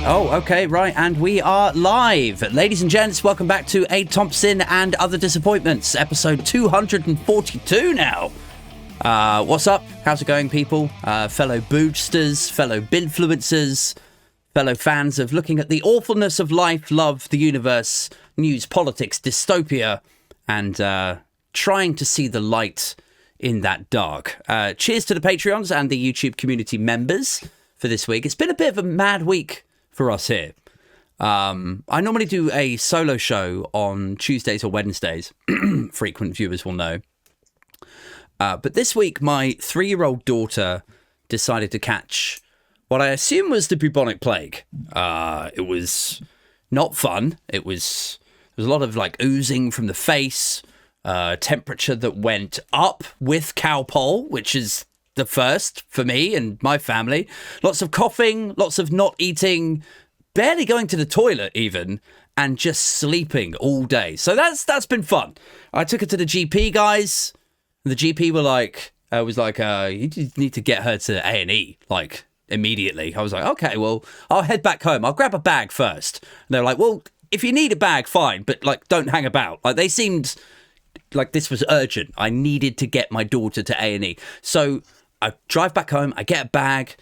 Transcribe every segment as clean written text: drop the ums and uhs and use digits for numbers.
Oh, okay, right, and we are live. Ladies and gents, welcome back to Aid Thompson and Other Disappointments, episode 242 now. What's up? How's it going, people? Fellow boosters, fellow binfluencers, fellow fans of looking at the awfulness of life, love, the universe, news, politics, dystopia, and trying to see the light in that dark. Cheers to the Patreons and the YouTube community members for this week. It's been a bit of a mad week for us here. I normally do a solo show on Tuesdays or Wednesdays. Frequent viewers will know. But this week, my 3-year-old daughter decided to catch what I assume was the bubonic plague. It was not fun. There was a lot of like oozing from the face, temperature that went up with cowpole, which is the first for me and my family. Lots of coughing, lots of not eating, barely going to the toilet even, and just sleeping all day. So that's been fun. I took her to the GP, guys. And the GP was like, you need to get her to A&E, like, immediately. I was like, okay, well, I'll head back home. I'll grab a bag first. And they're like, well, if you need a bag, fine, but, like, don't hang about. Like, they seemed like this was urgent. I needed to get my daughter to A&E. So I drive back home. I get a bag,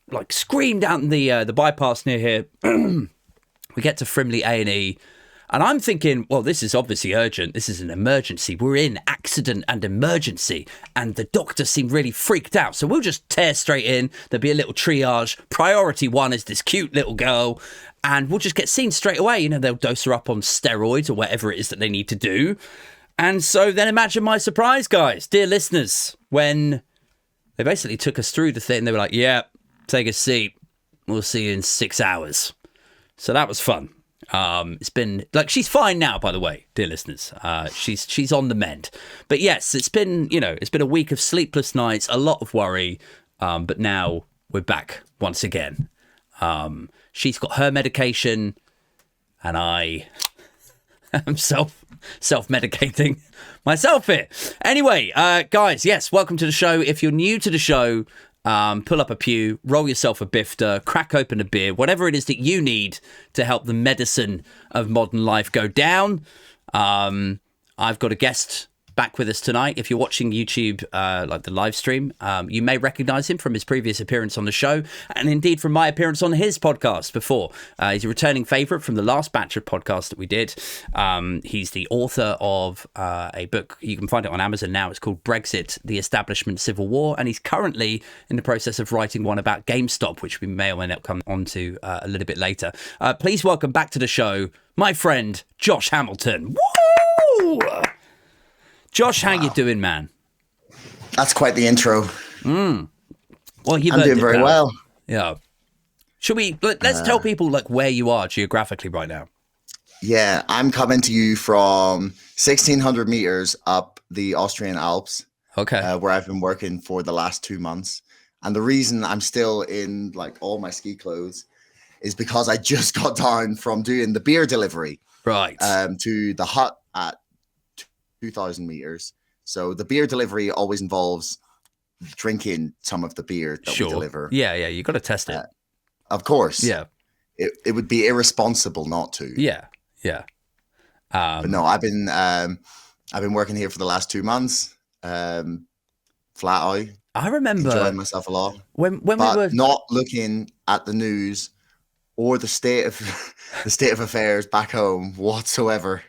like scream down the bypass near here. We get to Frimley A&E, and I'm thinking, well, this is obviously urgent. This is an emergency. We're in accident and emergency, and the doctor seemed really freaked out. So we'll just tear straight in. There'll be a little triage. Priority 1 is this cute little girl, and we'll just get seen straight away. You know, they'll dose her up on steroids or whatever it is that they need to do. And so then imagine my surprise, guys, dear listeners, when they basically took us through the thing. They were like, yeah, take a seat. We'll see you in 6 hours. So that was fun. It's been like, she's fine now, by the way, dear listeners. She's on the mend. But yes, it's been a week of sleepless nights, a lot of worry. But now we're back once again. She's got her medication and I am self-medicating myself here. Anyway, guys, yes, welcome to the show. If you're new to the show, pull up a pew, roll yourself a bifter, crack open a beer, whatever it is that you need to help the medicine of modern life go down. I've got a guest back with us tonight. If you're watching YouTube, like the live stream, you may recognize him from his previous appearance on the show, and indeed from my appearance on his podcast before. He's a returning favorite from the last batch of podcasts that we did. He's the author of a book. You can find it on Amazon now. It's called Brexit, The Establishment Civil War, and he's currently in the process of writing one about Gamestop, which we may or may not come on to a little bit later. Please welcome back to the show, my friend, Josh Hamilton. Woo! Josh, how you doing, man? That's quite the intro. Well, I'm doing very well. Yeah. Let's tell people like where you are geographically right now. Yeah, I'm coming to you from 1,600 meters up the Austrian Alps. Okay. Where I've been working for the last 2 months. And the reason I'm still in like all my ski clothes is because I just got down from doing the beer delivery. Right. To the hut at 2,000 meters. So the beer delivery always involves drinking some of the beer that we deliver. Yeah, you got to test it. Of course. Yeah. It would be irresponsible not to. Yeah. But no, I've been working here for the last 2 months. Flat out. I remember enjoying myself a lot. When we were not looking at the news or the state of affairs back home whatsoever.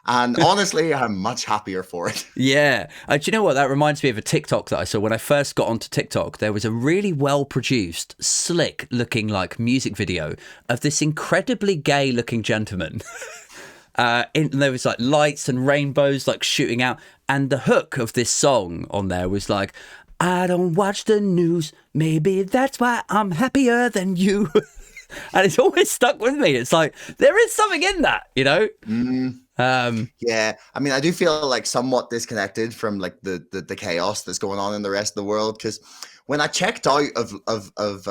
And honestly, I'm much happier for it. Yeah. Do you know what? That reminds me of a TikTok that I saw when I first got onto TikTok. There was a really well-produced, slick-looking like music video of this incredibly gay-looking gentleman. And there was like lights and rainbows like shooting out. And the hook of this song on there was like, I don't watch the news. Maybe that's why I'm happier than you. And it's always stuck with me. It's like, there is something in that, you know? Yeah, I mean, I do feel like somewhat disconnected from like the chaos that's going on in the rest of the world, because when I checked out of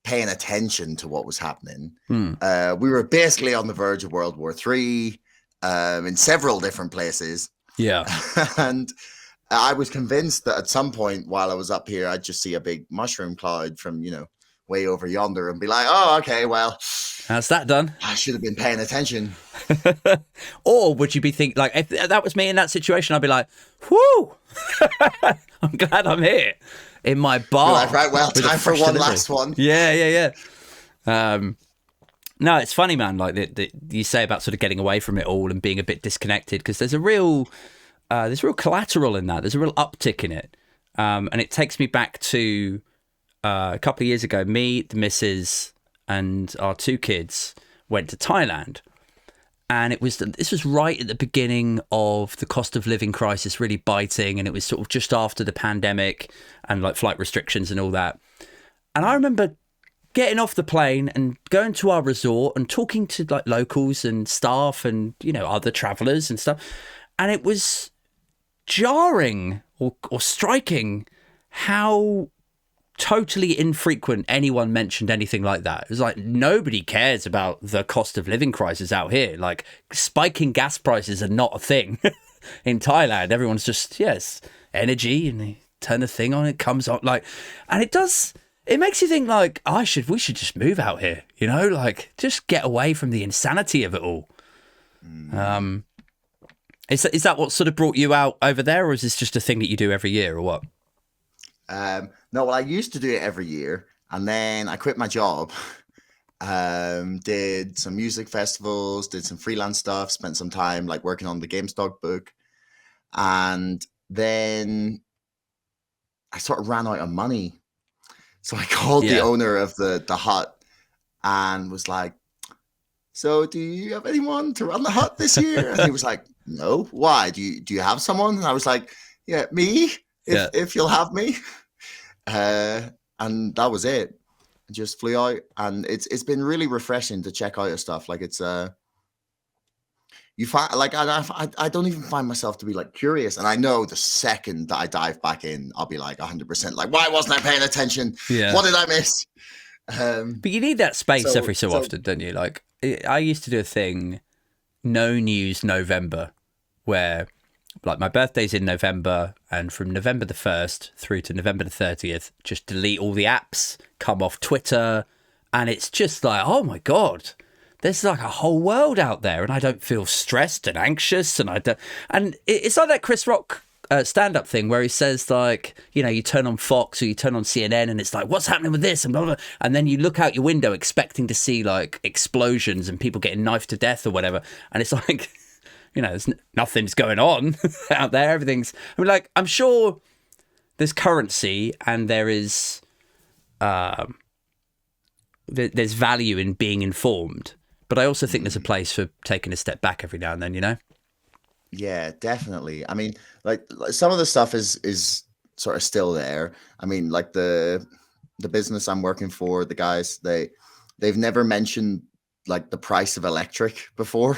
paying attention to what was happening, we were basically on the verge of World War III in several different places. Yeah, and I was convinced that at some point while I was up here, I'd just see a big mushroom cloud from way over yonder and be like, oh, okay, well, how's that done? I should have been paying attention. Or would you be like, if that was me in that situation, I'd be like, whoo, I'm glad I'm here in my bar. Like, right, well, time for one last one. Yeah. No, it's funny, man. Like you say about sort of getting away from it all and being a bit disconnected, because there's real collateral in that. There's a real uptick in it. And it takes me back to a couple of years ago. Me, the missus, and our 2 kids went to Thailand. And this was right at the beginning of the cost of living crisis really biting. And it was sort of just after the pandemic and like flight restrictions and all that. And I remember getting off the plane and going to our resort and talking to like locals and staff and, you know, other travelers and stuff. And it was jarring or striking how totally infrequent anyone mentioned anything like that. It was like, nobody cares about the cost of living crisis out here. Like, spiking gas prices are not a thing in Thailand. Everyone's just, yes, energy, and they turn the thing on, it comes on, like, and it makes you think like, we should just move out here, you know, like just get away from the insanity of it all. Is that what sort of brought you out over there, or is this just a thing that you do every year, or what? No, well, I used to do it every year, and then I quit my job, did some music festivals, did some freelance stuff, spent some time like working on the Gamestop book, and then I sort of ran out of money. So I called the owner of the hut and was like, so do you have anyone to run the hut this year? And he was like, no. Why? Do you have someone? And I was like, yeah, me, if you'll have me. And that was it. I just flew out, and it's been really refreshing to check out your stuff. Like, it's you find, like, I don't even find myself to be like curious, and I know the second that I dive back in, I'll be like 100% like, why wasn't I paying attention? What did I miss? But you need that space every so often, don't you? Like, I used to do a thing, No News November, where like my birthday's in November, and from November the 1st through to November the 30th, just delete all the apps, come off Twitter, and it's just like, oh my God, there's like a whole world out there, and I don't feel stressed and anxious, and it's like that Chris Rock stand-up thing where he says, like, you know, you turn on Fox or you turn on CNN and it's like, what's happening with this, and blah, blah, blah. And then you look out your window expecting to see like explosions and people getting knifed to death or whatever, and it's like, you know, nothing's going on out there. Everything's, I mean, like, I'm sure there's currency and there is there's value in being informed, but I also think there's a place for taking a step back every now and then, you know? Yeah, definitely. I mean, like some of the stuff is sort of still there. I mean, like the business I'm working for, the guys, they've never mentioned like the price of electric before,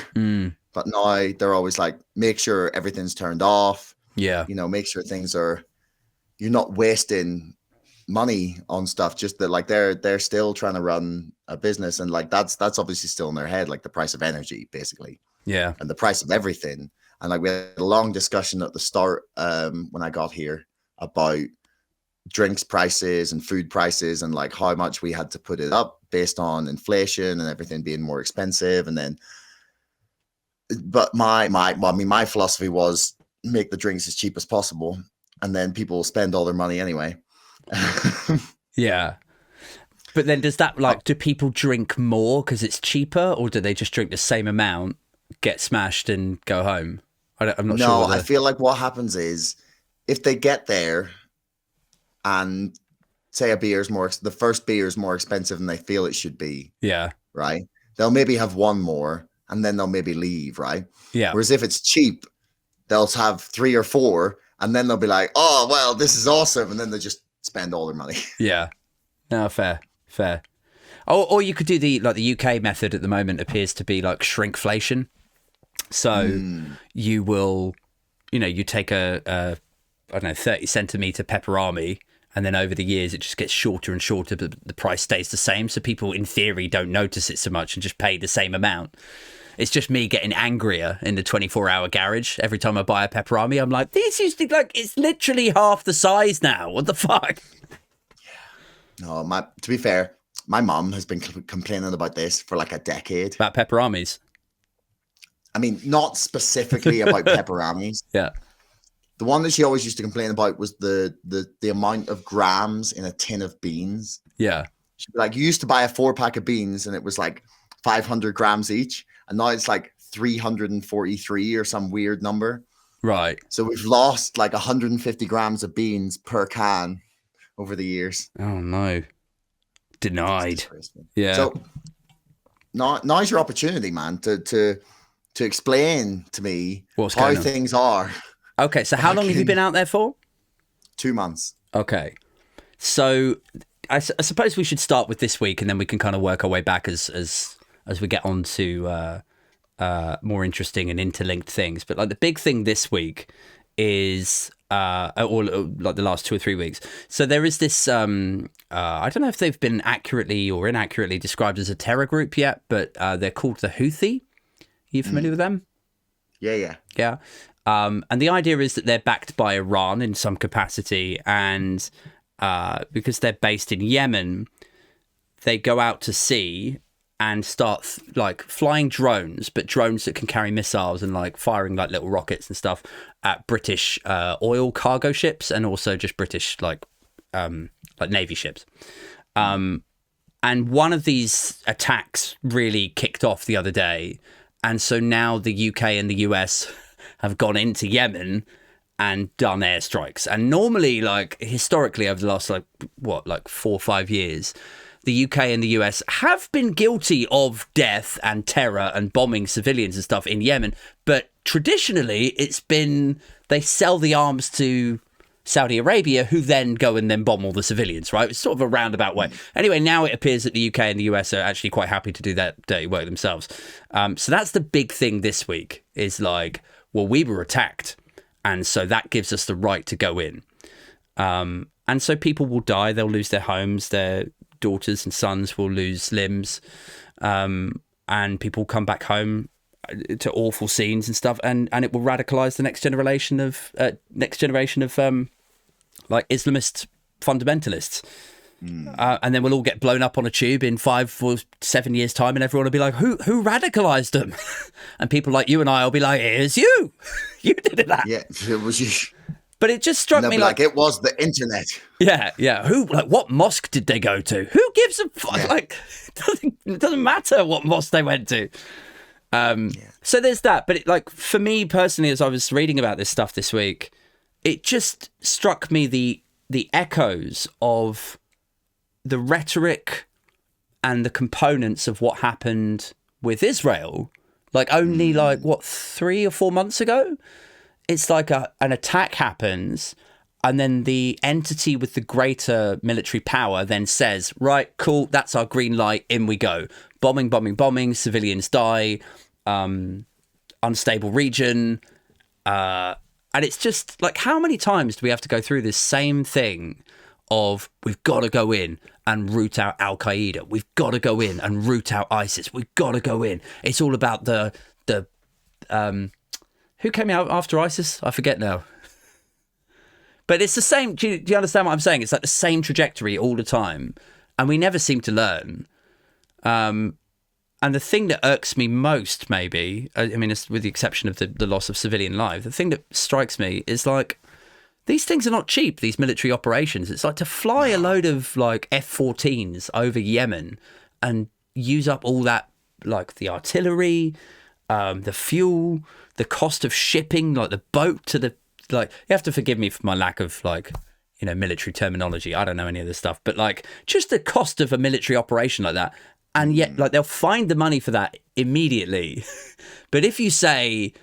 but now they're always like, make sure everything's turned off. Yeah, you know, make sure you're not wasting money on stuff. Just that, like, they're still trying to run a business, and like that's obviously still in their head, like the price of energy, basically. Yeah, and the price of everything. And like we had a long discussion at the start when I got here about drinks prices and food prices and like how much we had to put it up based on inflation and everything being more expensive. And then, but my philosophy was make the drinks as cheap as possible, and then people will spend all their money anyway. Yeah. But then does that, like, do people drink more because it's cheaper, or do they just drink the same amount, get smashed and go home? I'm not sure. No, I feel like what happens is if they get there and say the first beer is more expensive than they feel it should be. Yeah. Right. They'll maybe have one more and then they'll maybe leave. Right. Yeah. Whereas if it's cheap, they'll have 3 or 4 and then they'll be like, oh, well, this is awesome. And then they just spend all their money. Yeah. No, fair. Or you could do the UK method at the moment appears to be like shrinkflation. So you will, you take a 30 centimeter pepperami, and then over the years it just gets shorter and shorter, but the price stays the same. So people in theory don't notice it so much and just pay the same amount. It's just me getting angrier in the 24-hour garage. Every time I buy a pepperami, I'm like, this used to like, it's literally half the size now. What the fuck? No, to be fair, my mum has been complaining about this for like a decade. About pepperonis. I mean, not specifically about pepperonis. Yeah. The one that she always used to complain about was the amount of grams in a tin of beans. Yeah. She'd be like, you used to buy a 4-pack of beans and it was like 500 grams each. And now it's like 343 or some weird number. Right. So we've lost like 150 grams of beans per can over the years. Oh, no. Denied. Yeah. So now's your opportunity, man, to explain to me how things are. Okay, so how long have you been out there for? 2 months. Okay. So I suppose we should start with this week, and then we can kind of work our way back as we get on to more interesting and interlinked things. But like the big thing this week is, or like the last 2 or 3 weeks. So there is this, I don't know if they've been accurately or inaccurately described as a terror group yet, but they're called the Houthi. Are you familiar with them? Yeah. Yeah. And the idea is that they're backed by Iran in some capacity, and because they're based in Yemen, they go out to sea and start like flying drones, but drones that can carry missiles and like firing like little rockets and stuff at British oil cargo ships, and also just British like Navy ships. And one of these attacks really kicked off the other day, and so now the UK and the US have gone into Yemen and done airstrikes. And normally, like historically, over the last like 4 or 5 years, the UK and the US have been guilty of death and terror and bombing civilians and stuff in Yemen. But traditionally, it's been they sell the arms to Saudi Arabia, who then go and then bomb all the civilians, right? It's sort of a roundabout way. Anyway, now it appears that the UK and the US are actually quite happy to do that dirty work themselves. So that's the big thing this week is like, well, we were attacked, and so that gives us the right to go in. And so people will die. They'll lose their homes. Their daughters and sons will lose limbs. And people come back home to awful scenes and stuff. And it will radicalize the next generation of like Islamist fundamentalists. And then we'll all get blown up on a tube in 5 or 7 years' time, and everyone will be like, who radicalized them? And people like you and I will be like, it's you. You did that. Yeah, it was you. But it just struck me like it was the internet. Yeah. Who, like, what mosque did they go to? Who gives a fuck? Yeah. Like, it doesn't matter what mosque they went to. So there's that. But like for me personally, as I was reading about this stuff this week, it just struck me the echoes of the rhetoric and the components of what happened with Israel, like only 3 or 4 months ago. It's like an attack happens, and then the entity with the greater military power then says, right, cool, that's our green light, in we go. Bombing, civilians die, unstable region. And it's just like, how many times do we have to go through this same thing of we've got to go in and root out Al-Qaeda. We've got to go in and root out ISIS. We've got to go in. It's all about the who came out after ISIS? I forget now. But it's the same. Do you understand what I'm saying? It's like the same trajectory all the time, and we never seem to learn. And the thing that irks me most, maybe, I mean, it's with the exception of the loss of civilian life, the thing that strikes me is like, these things are not cheap, these military operations. It's like to fly a load of like F-14s over Yemen and use up all that, like the artillery, the fuel, the cost of shipping, like the boat to the, like, you have to forgive me for my lack of like, you know, military terminology. I don't know any of this stuff, but like just the cost of a military operation like that. And yet like they'll find the money for that immediately. But if you say,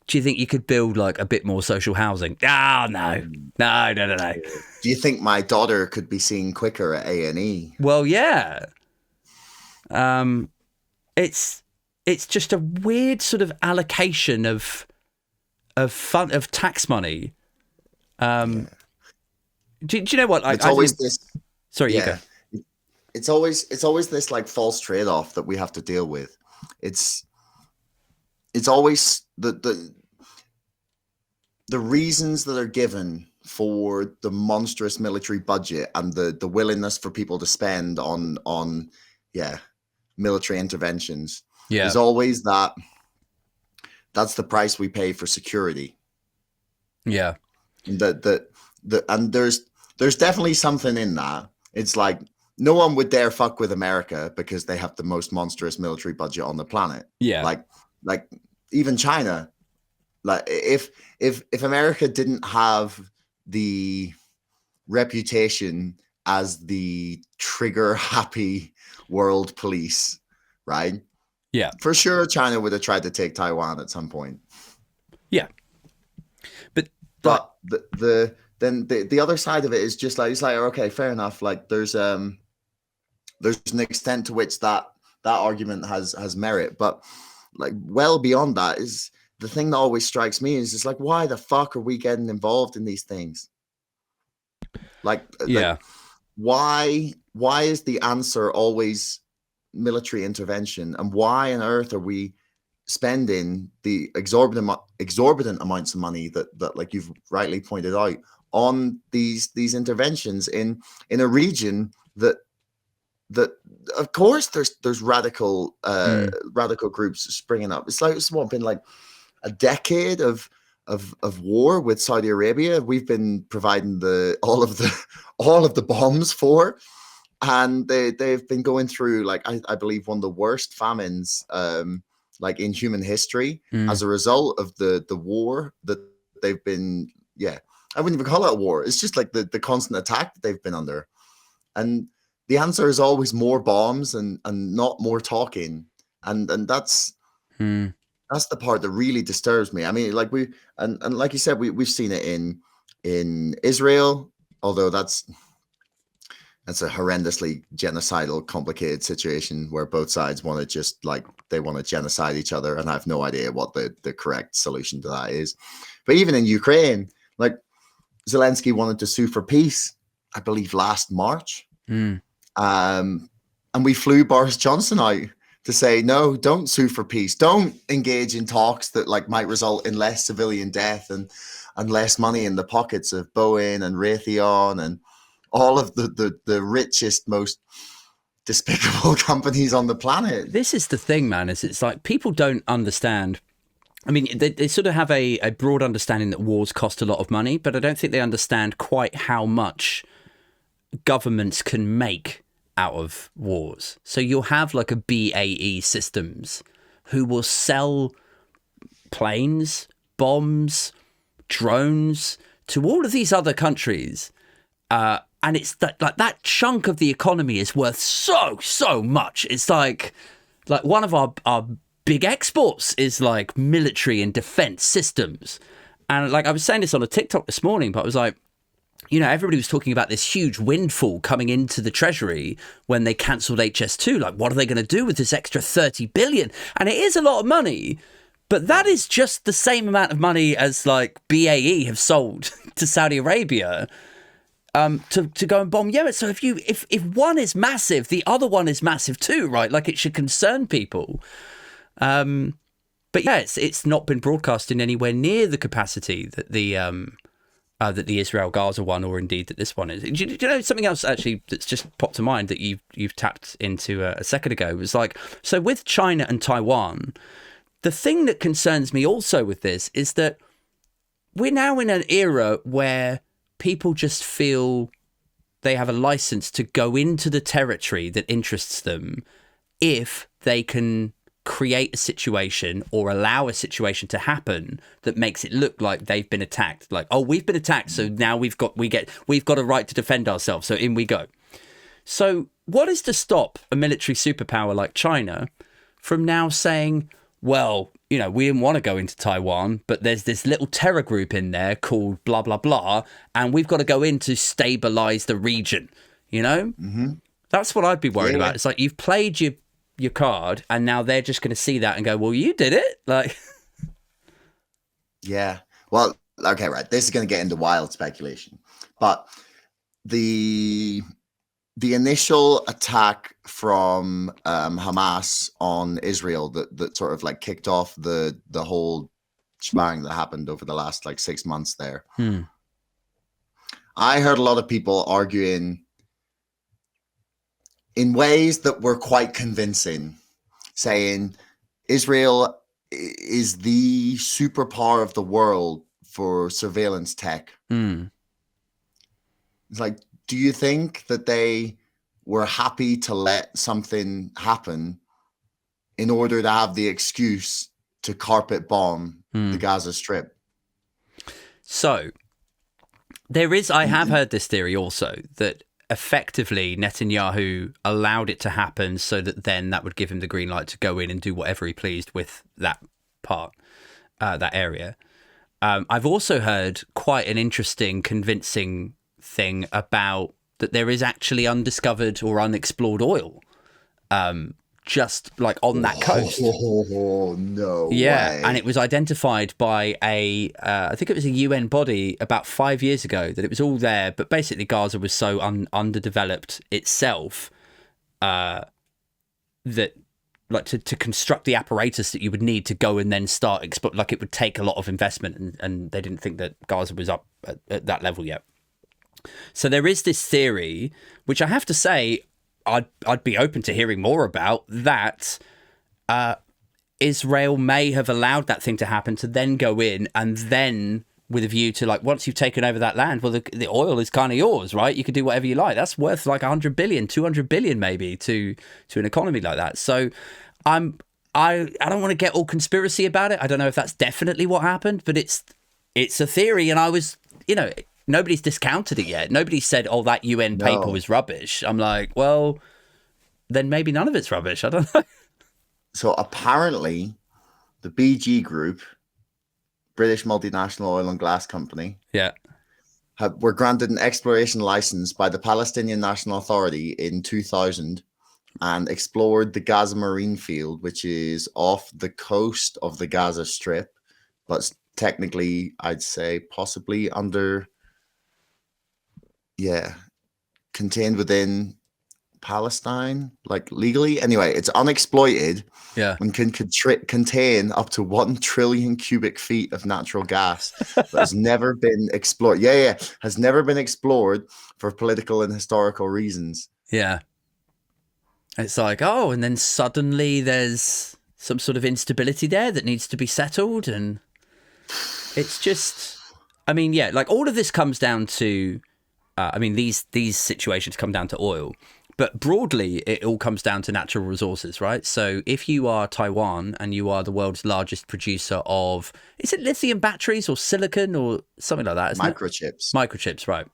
do you think you could build like a bit more social housing? Oh, no. Do you think my daughter could be seen quicker at A&E? Well, yeah. It's just a weird sort of allocation of tax money. Do you know what? It's always this. Sorry, you go. It's always this like false trade-off that we have to deal with. It's always the reasons that are given for the monstrous military budget and the willingness for people to spend on military interventions is always that's the price we pay for security. Yeah. And there's definitely something in that. It's like no one would dare fuck with America because they have the most monstrous military budget on the planet. Yeah. Like even China. Like if America didn't have the reputation as the trigger happy world police, right? Yeah. For sure China would have tried to take Taiwan at some point. Yeah. But the other side of it is just like, it's like, okay, fair enough. Like there's an extent to which that argument has merit, but like well beyond that is the thing that always strikes me is it's like, why the fuck are we getting involved in these things? Like why is the answer always military intervention, and why on earth are we spending the exorbitant amounts of money that like you've rightly pointed out on these interventions in a region that of course there's radical groups springing up. It's like it's been like a decade of war with Saudi Arabia. We've been providing all of the bombs for, and they've been going through like I believe one of the worst famines like in human history as a result of the war that they've been. I wouldn't even call it a war. It's just like the constant attack that they've been under, and the answer is always more bombs and not more talking, and that's. That's the part that really disturbs me. I mean, like and like you said, we've seen it in Israel, although that's a horrendously genocidal, complicated situation where both sides want to just like they want to genocide each other, and I have no idea what the correct solution to that is. But even in Ukraine, like Zelensky wanted to sue for peace, I believe last March, and we flew Boris Johnson out to say, no, don't sue for peace. Don't engage in talks that like might result in less civilian death and less money in the pockets of Boeing and Raytheon and all of the richest, most despicable companies on the planet. This is the thing, man, is it's like people don't understand. I mean, they sort of have a broad understanding that wars cost a lot of money, but I don't think they understand quite how much governments can make out of wars. So you'll have like a BAE Systems who will sell planes, bombs, drones to all of these other countries, and it's that chunk of the economy is worth so much. It's like one of our big exports is like military and defense systems. And like I was saying this on a TikTok this morning, but I was like, you know, everybody was talking about this huge windfall coming into the Treasury when they cancelled HS2. Like, what are they going to do with this extra 30 billion? And it is a lot of money, but that is just the same amount of money as like BAE have sold to Saudi Arabia to go and bomb Yemen. So if one is massive, the other one is massive too, right? Like it should concern people. But yeah, it's not been broadcast in anywhere near the capacity that the Israel-Gaza one, or indeed that this one is. Do you know something else actually that's just popped to mind that you've tapped into a second ago? It was like, so with China and Taiwan, the thing that concerns me also with this is that we're now in an era where people just feel they have a license to go into the territory that interests them if they can create a situation or allow a situation to happen that makes it look like they've been attacked. Like, oh, we've been attacked, so now we've got a right to defend ourselves, so in we go. So what is to stop a military superpower like China from now saying, well, you know, we didn't want to go into Taiwan, but there's this little terror group in there called blah blah blah, and we've got to go in to stabilize the region, you know? That's what I'd be worried about. It's like you've played your card, and now they're just going to see that and go, well, you did it. Like, yeah. Well, okay, right. This is going to get into wild speculation, but the initial attack from Hamas on Israel that sort of like kicked off the whole shebang that happened over the last like 6 months there. I heard a lot of people arguing in ways that were quite convincing, saying Israel is the superpower of the world for surveillance tech. Mm. It's like, do you think that they were happy to let something happen in order to have the excuse to carpet bomb the Gaza Strip? So I have heard this theory also, that effectively Netanyahu allowed it to happen so that then that would give him the green light to go in and do whatever he pleased with that part, that area. I've also heard quite an interesting, convincing thing about that there is actually undiscovered or unexplored oil, just like on that coast. Oh, no yeah, way. and it was identified by I think it was a UN body about 5 years ago, that it was all there, but basically Gaza was so underdeveloped itself that like to construct the apparatus that you would need to go and then start like it would take a lot of investment, and they didn't think that Gaza was up at that level yet. So there is this theory, which I have to say I'd be open to hearing more about, that Israel may have allowed that thing to happen to then go in and then with a view to, like, once you've taken over that land, well, the oil is kind of yours, right? You can do whatever you like. That's worth like 100 billion, 200 billion maybe to an economy like that. So I don't want to get all conspiracy about it. I don't know if that's definitely what happened, but it's a theory, and I was, nobody's discounted it yet. Nobody said, oh, that UN paper was rubbish. I'm like, well, then maybe none of it's rubbish. I don't know. So apparently the BG Group, British multinational oil and gas company, were granted an exploration license by the Palestinian National Authority in 2000 and explored the Gaza Marine Field, which is off the coast of the Gaza Strip, but technically, I'd say possibly contained within Palestine, like legally. Anyway, it's unexploited. Yeah. And can contain up to 1 trillion cubic feet of natural gas that has never been explored. Has never been explored for political and historical reasons. Yeah. It's like, oh, and then suddenly there's some sort of instability there that needs to be settled. And it's just, I mean, yeah, like all of this comes down to, these situations come down to oil. But broadly, it all comes down to natural resources, right? So if you are Taiwan and you are the world's largest producer of, is it lithium batteries or silicon or something like that? Microchips. Microchips, right.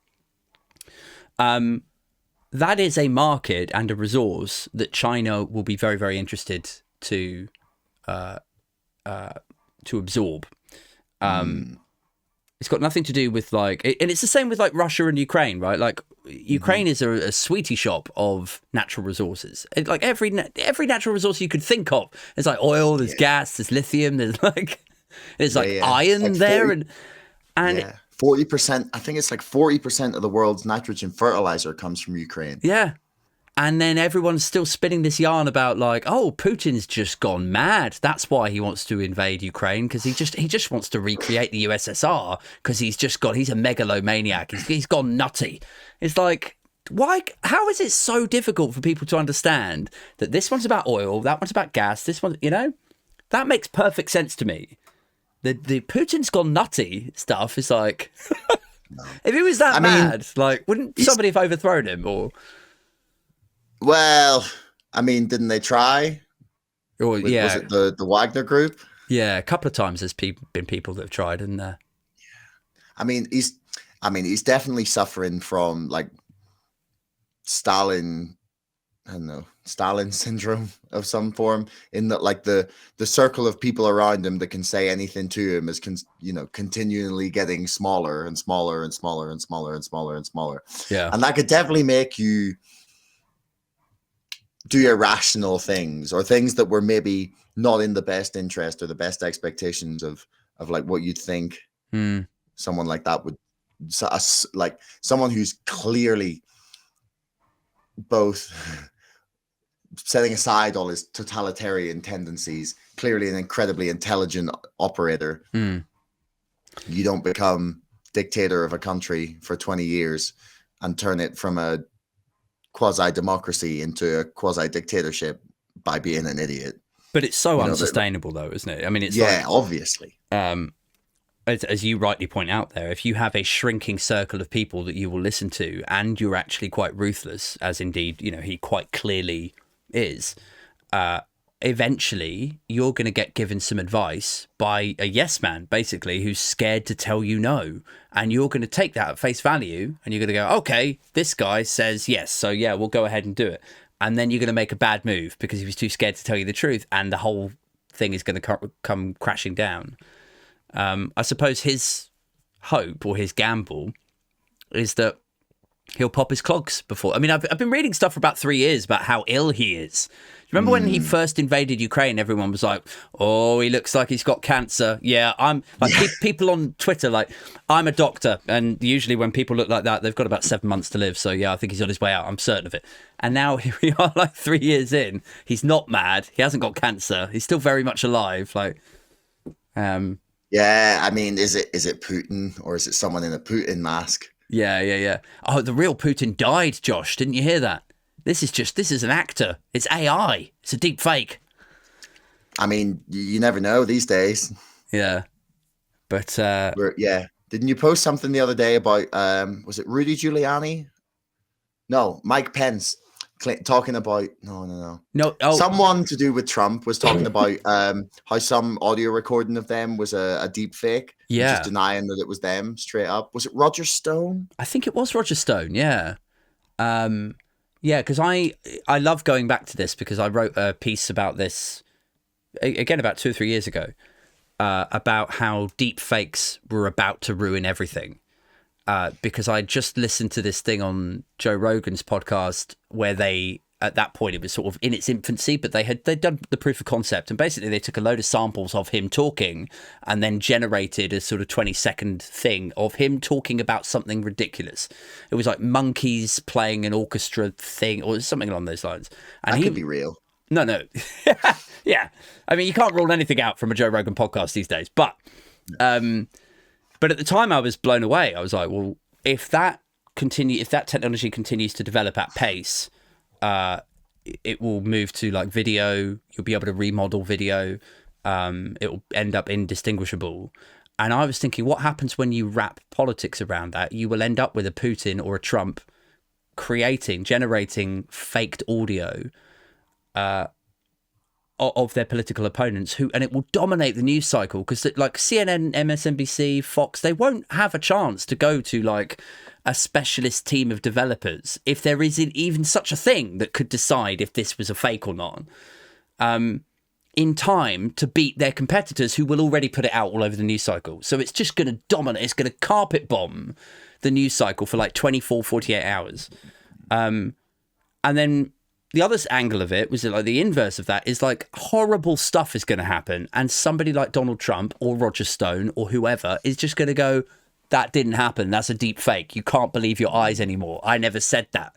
That is a market and a resource that China will be very, very interested to absorb. It's got nothing to do with and it's the same with like Russia and Ukraine, right? Like Ukraine is a sweetie shop of natural resources. Like every natural resource you could think of. There's like oil, there's gas, there's lithium, there's iron like there, 40, and 40%. I think it's like 40% of the world's nitrogen fertilizer comes from Ukraine. Yeah. And then everyone's still spinning this yarn about like, oh, Putin's just gone mad. That's why he wants to invade Ukraine, because he just wants to recreate the USSR because he's a megalomaniac. He's gone nutty. It's like, why? How is it so difficult for people to understand that this one's about oil, that one's about gas, this one, that makes perfect sense to me. The Putin's gone nutty stuff is like, if he was that mad, like, wouldn't somebody have overthrown him or? Well, I mean, didn't they try? Was it the Wagner Group? Yeah, a couple of times there's been people that have tried, and I mean, he's definitely suffering from like Stalin Syndrome of some form, in that like the circle of people around him that can say anything to him is continually getting smaller and smaller and smaller and smaller and smaller and smaller. Yeah, and that could definitely make you do irrational things, or things that were maybe not in the best interest or the best expectations of like what you'd think someone like that would, like someone who's clearly both setting aside all his totalitarian tendencies, clearly an incredibly intelligent operator. You don't become dictator of a country for 20 years and turn it from a quasi-democracy into a quasi-dictatorship by being an idiot. But it's so unsustainable, though, isn't it? I mean, it's obviously. As you rightly point out there, if you have a shrinking circle of people that you will listen to, and you're actually quite ruthless, as indeed, he quite clearly is, eventually you're going to get given some advice by a yes man, basically, who's scared to tell you no. And you're going to take that at face value, and you're going to go, okay, this guy says yes, so yeah, we'll go ahead and do it. And then you're going to make a bad move because he was too scared to tell you the truth, and the whole thing is going to come crashing down. I suppose his hope or his gamble is that he'll pop his clogs before. I mean, I've been reading stuff for about 3 years about how ill he is. Do you remember when he first invaded Ukraine? Everyone was like, "Oh, he looks like he's got cancer." Yeah, I'm like people on Twitter like, "I'm a doctor," and usually when people look like that, they've got about 7 months to live. So yeah, I think he's on his way out. I'm certain of it. And now here we are, like 3 years in. He's not mad. He hasn't got cancer. He's still very much alive. Like, yeah, I mean, is it Putin or is it someone in a Putin mask? Yeah. Oh, the real Putin died, Josh. Didn't you hear that? This is an actor. It's AI. It's a deep fake. I mean, you never know these days. Yeah. But didn't you post something the other day about was it Rudy Giuliani? No, Mike Pence talking about no. Someone to do with Trump was talking about how some audio recording of them was a deep fake. Yeah, just denying that it was them straight up. Was it Roger Stone? I think it was Roger Stone. Yeah, because I love going back to this because I wrote a piece about this again about 2 or 3 years ago about how deep fakes were about to ruin everything. Because I just listened to this thing on Joe Rogan's podcast where they, at that point, it was sort of in its infancy, but they'd done the proof of concept. And basically they took a load of samples of him talking and then generated a sort of 20-second thing of him talking about something ridiculous. It was like monkeys playing an orchestra thing or something along those lines. And that could be real. No. Yeah. I mean, you can't rule anything out from a Joe Rogan podcast these days, but... But at the time, I was blown away. I was like, well, if that technology continues to develop at pace, it will move to like video. You'll be able to remodel video. It will end up indistinguishable. And I was thinking, what happens when you wrap politics around that? You will end up with a Putin or a Trump generating faked audio of their political opponents, and it will dominate the news cycle because like CNN, MSNBC, Fox, they won't have a chance to go to like a specialist team of developers if there isn't even such a thing that could decide if this was a fake or not in time to beat their competitors who will already put it out all over the news cycle. So it's just going to dominate. It's going to carpet bomb the news cycle for like 24, 48 hours. And then the other angle of it was like the inverse of that is like horrible stuff is going to happen. And somebody like Donald Trump or Roger Stone or whoever is just going to go, that didn't happen. That's a deep fake. You can't believe your eyes anymore. I never said that.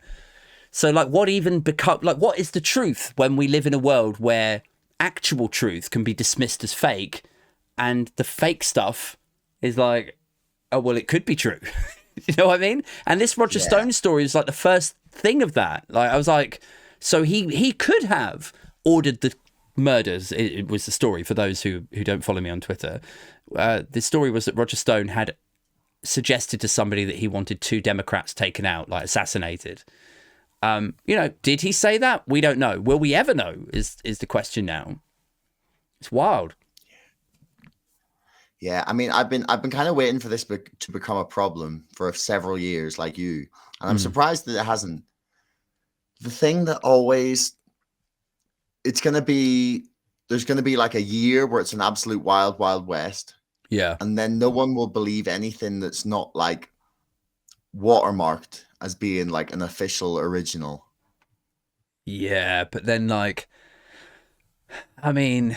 So like what is the truth when we live in a world where actual truth can be dismissed as fake and the fake stuff is like, oh, well, it could be true. You know what I mean? And this Roger Stone story is like the first thing of that. Like I was like, so he could have ordered the murders. It was the story for those who don't follow me on Twitter. The story was that Roger Stone had suggested to somebody that he wanted 2 Democrats taken out, like assassinated. Did he say that? We don't know. Will we ever know? Is the question now? It's wild. Yeah, I mean, I've been kind of waiting for this to become a problem for several years, like you, and I'm surprised that it hasn't. The thing that always, there's going to be like a year where it's an absolute wild, wild west. Yeah. And then no one will believe anything that's not like watermarked as being like an official original. Yeah, but then like, I mean,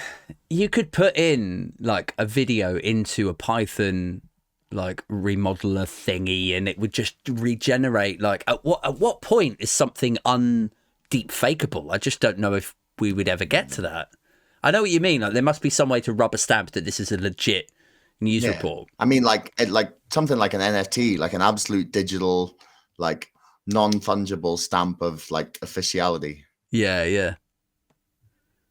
you could put in like a video into a Python like remodeler thingy and it would just regenerate. Like at what point is something undeep fakeable? I just don't know if we would ever get to that. I know what you mean. Like there must be some way to rubber stamp that this is a legit news Yeah. report. I mean, like something like an NFT, like an absolute digital, like non-fungible stamp of like officiality. Yeah, yeah.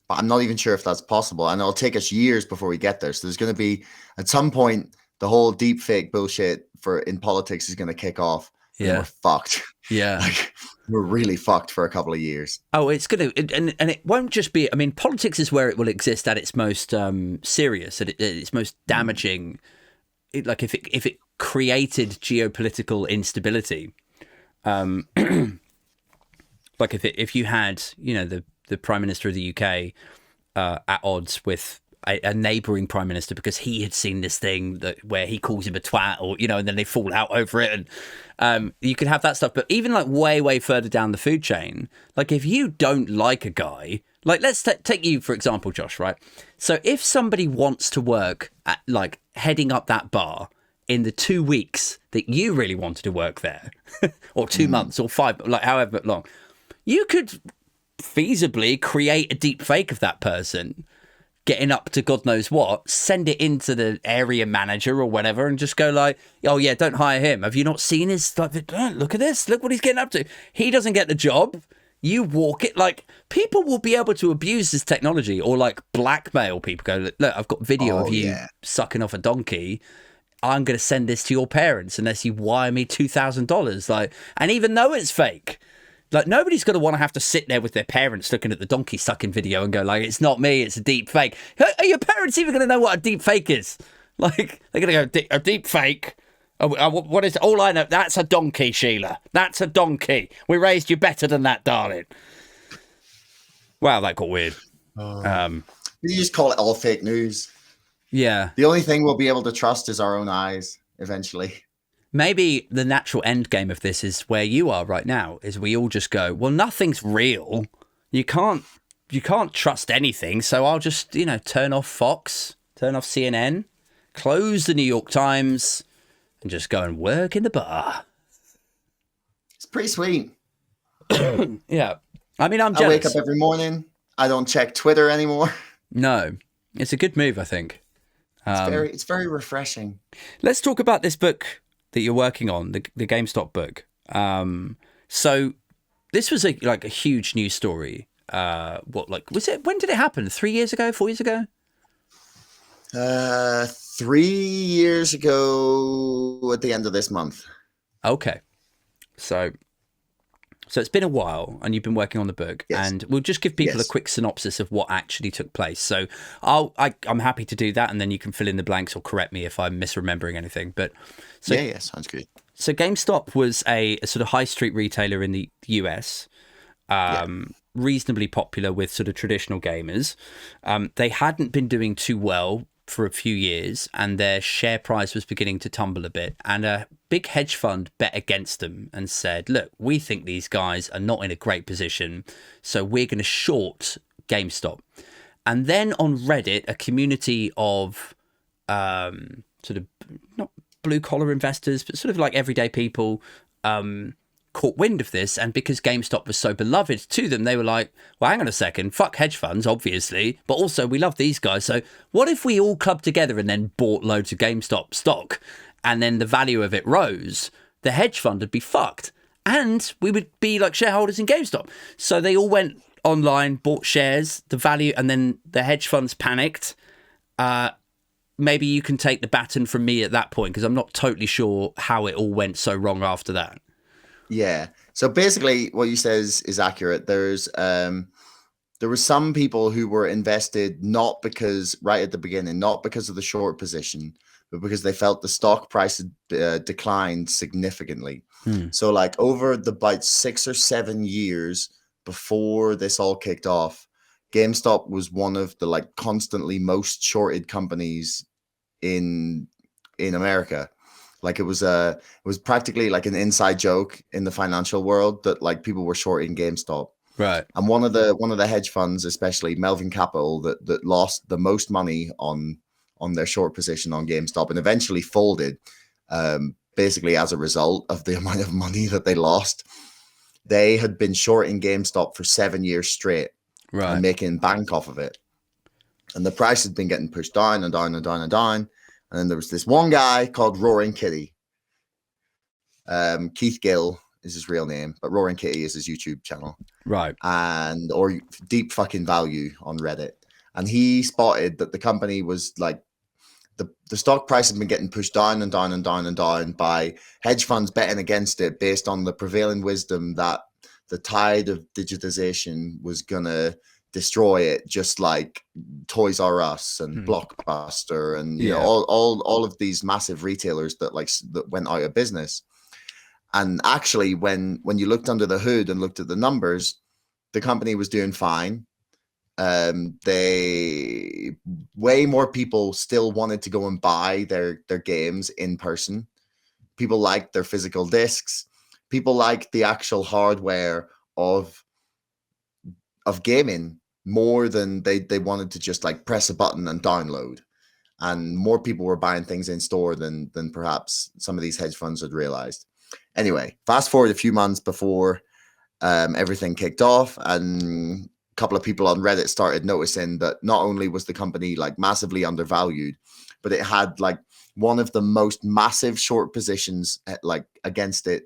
But I'm not even sure if that's possible, and it'll take us years before we get there. So there's going to be, at some point, the whole deep fake bullshit in politics is going to kick off, and then we're fucked. Yeah. Like, we're really fucked for a couple of years. Oh, it's going to, and it won't just be, I mean, politics is where it will exist at its most serious, at its most damaging. Like if it created geopolitical instability, like if you had, the Prime Minister of the UK at odds with a neighbouring Prime Minister because he had seen this thing where he calls him a twat, or and then they fall out over it, and you could have that stuff. But even like way further down the food chain, like if you don't like a guy, like let's take you for example, Josh, right? So if somebody wants to work at like heading up that bar in the 2 weeks that you really wanted to work there, or 2 months or 5, like however long, you could feasibly create a deep fake of that person getting up to God knows what, send it into the area manager or whatever, and just go like, oh yeah, don't hire him. Have you not seen his, like, look at this, look what he's getting up to. He doesn't get the job. You walk it. Like, people will be able to abuse this technology or like blackmail people. Go, look, I've got video of you sucking off a donkey. I'm going to send this to your parents unless you wire me $2,000. Like, and even though it's fake, like nobody's going to want to have to sit there with their parents looking at the donkey sucking video and go like, it's not me, it's a deep fake. Are your parents even going to know what a deep fake is? Like, they're going to go, a deep fake? What is it? All I know, that's a donkey, Sheila. That's a donkey. We raised you better than that, darling. Wow, that got weird. You just call it all fake news. Yeah. The only thing we'll be able to trust is our own eyes eventually. Maybe the natural end game of this is where you are right now, is we all just go, well, nothing's real. You can't trust anything. So I'll just, turn off Fox, turn off CNN, close the New York Times, and just go and work in the bar. It's pretty sweet. Yeah. I mean, I'm jealous. I wake up every morning. I don't check Twitter anymore. No. It's a good move, I think. It's very refreshing. Let's talk about this book that you're working on, the GameStop book. So this was a huge news story. Was it? When did it happen? 3 years ago? 4 years ago? 3 years ago at the end of this month. Okay. So it's been a while, and you've been working on the book, and we'll just give people a quick synopsis of what actually took place. So I'm happy to do that, and then you can fill in the blanks or correct me if I'm misremembering anything. But sounds good. So GameStop was a sort of high street retailer in the US, reasonably popular with sort of traditional gamers. They hadn't been doing too well for a few years, and their share price was beginning to tumble a bit, and a big hedge fund bet against them and said, look, we think these guys are not in a great position, so we're going to short GameStop. And then on Reddit, a community of sort of not blue collar investors, but sort of like everyday people caught wind of this, and because GameStop was so beloved to them, they were like, well, hang on a second, fuck hedge funds, obviously, but also we love these guys, so what if we all clubbed together and then bought loads of GameStop stock, and then the value of it rose? The hedge fund would be fucked, and we would be like shareholders in GameStop. So they all went online, bought shares, the value, and then the hedge funds panicked. Maybe you can take the baton from me at that point, because I'm not totally sure how it all went so wrong after that. Yeah. So basically what you say is accurate. There were some people who were invested not because right at the beginning, not because of the short position, but because they felt the stock price had declined significantly. So like over about 6 or 7 years before this all kicked off, GameStop was one of the like constantly most shorted companies in America. Like it was practically like an inside joke in the financial world that like people were shorting GameStop. Right. And one of the hedge funds, especially Melvin Capital, that lost the most money on their short position on GameStop and eventually folded, basically as a result of the amount of money that they lost. They had been shorting GameStop for 7 years straight, right, and making bank off of it. And the price had been getting pushed down and down and down and down. And then there was this one guy called Roaring Kitty. Keith Gill is his real name, but Roaring Kitty is his YouTube channel. Right. Or Deep Fucking Value on Reddit. And he spotted that the company was like, the stock price had been getting pushed down and down and down and down by hedge funds betting against it based on the prevailing wisdom that the tide of digitization was going to destroy it, just like Toys R Us and Blockbuster and you know all of these massive retailers that went out of business. And actually, when you looked under the hood and looked at the numbers, the company was doing fine. Way more people still wanted to go and buy their games in person. People liked their physical discs. People liked the actual hardware of gaming more than they wanted to just like press a button and download. And more people were buying things in store than perhaps some of these hedge funds had realized. Anyway, fast forward a few months before everything kicked off, and a couple of people on Reddit started noticing that not only was the company like massively undervalued, but it had like one of the most massive short positions like against it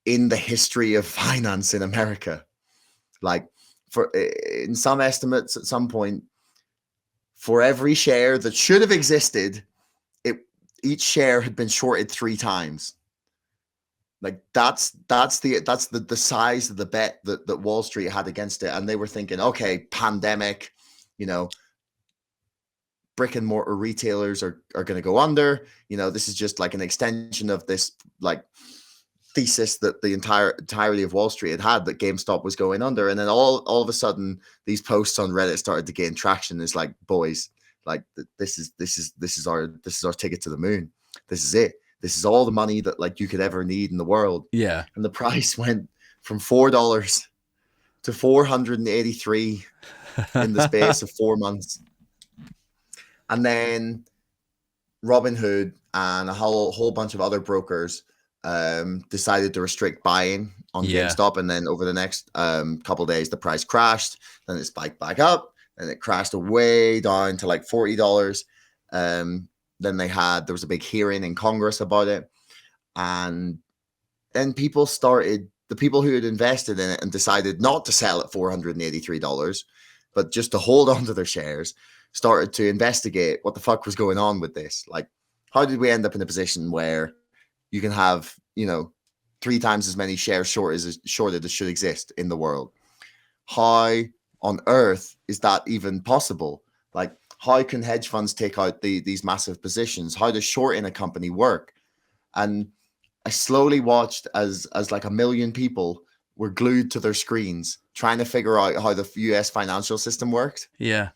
in the history of finance in America. Like in some estimates at some point, for every share that should have existed, each share had been shorted 3 times. Like that's the size of the bet that Wall Street had against it. And they were thinking, okay, pandemic, you know, brick and mortar retailers are going to go under. You know, this is just like an extension of this like thesis that the entirety of Wall Street had that GameStop was going under. And then all of a sudden, these posts on Reddit started to gain traction. It's like, boys, like this is our ticket to the moon. This is it. This is all the money that like you could ever need in the world. Yeah. And the price went from $4 to $483 in the space of 4 months. And then Robinhood and a whole bunch of other brokers decided to restrict buying on GameStop. And then over the next couple of days, the price crashed. Then it spiked back up. And it crashed way down to like $40. Then there was a big hearing in Congress about it. And then the people who had invested in it and decided not to sell at $483, but just to hold on to their shares, started to investigate what the fuck was going on with this. Like, how did we end up in a position where you can have, 3 times as many shares shorted as should exist in the world? How on earth is that even possible? Like, how can hedge funds take out these massive positions? How does shorting a company work? And I slowly watched as like 1 million people were glued to their screens trying to figure out how the US financial system worked. Yeah.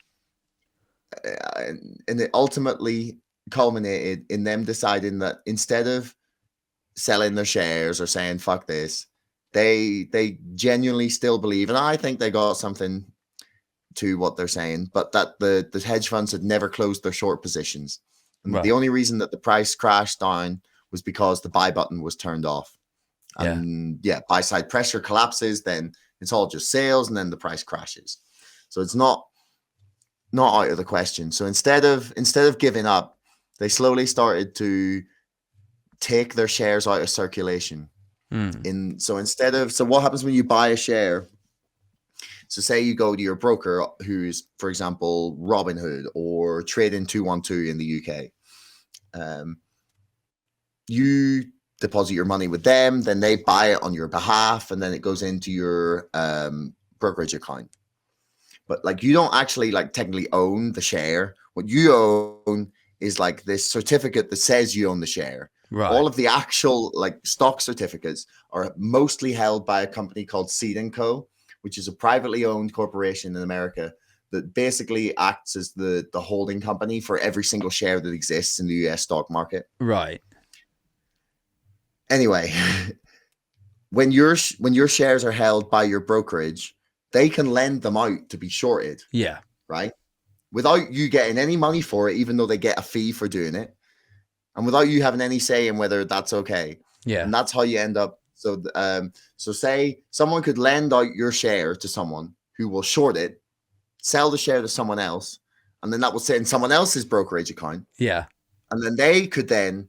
And it ultimately culminated in them deciding that instead of selling their shares or saying, fuck this, they genuinely still believe, and I think they got something to what they're saying, but that the hedge funds had never closed their short positions. And the only reason that the price crashed down was because the buy button was turned off. And buy side pressure collapses, then it's all just sales, and then the price crashes. So it's not out of the question. So instead of giving up, they slowly started to take their shares out of circulation. So what happens when you buy a share? So say you go to your broker, who's, for example, Robinhood or Trading 212 in the UK. You deposit your money with them, then they buy it on your behalf, and then it goes into your brokerage account. But like, you don't actually like technically own the share. What you own is like this certificate that says you own the share. Right. All of the actual like stock certificates are mostly held by a company called Seed & Co., which is a privately owned corporation in America that basically acts as the holding company for every single share that exists in the US stock market. Right. Anyway, when your shares are held by your brokerage, they can lend them out to be shorted. Yeah. Right. Without you getting any money for it, even though they get a fee for doing it, and without you having any say in whether that's okay. Yeah. And that's how you end up. So say someone could lend out your share to someone who will short it, sell the share to someone else, and then that will sit in someone else's brokerage account. Yeah. and then they could then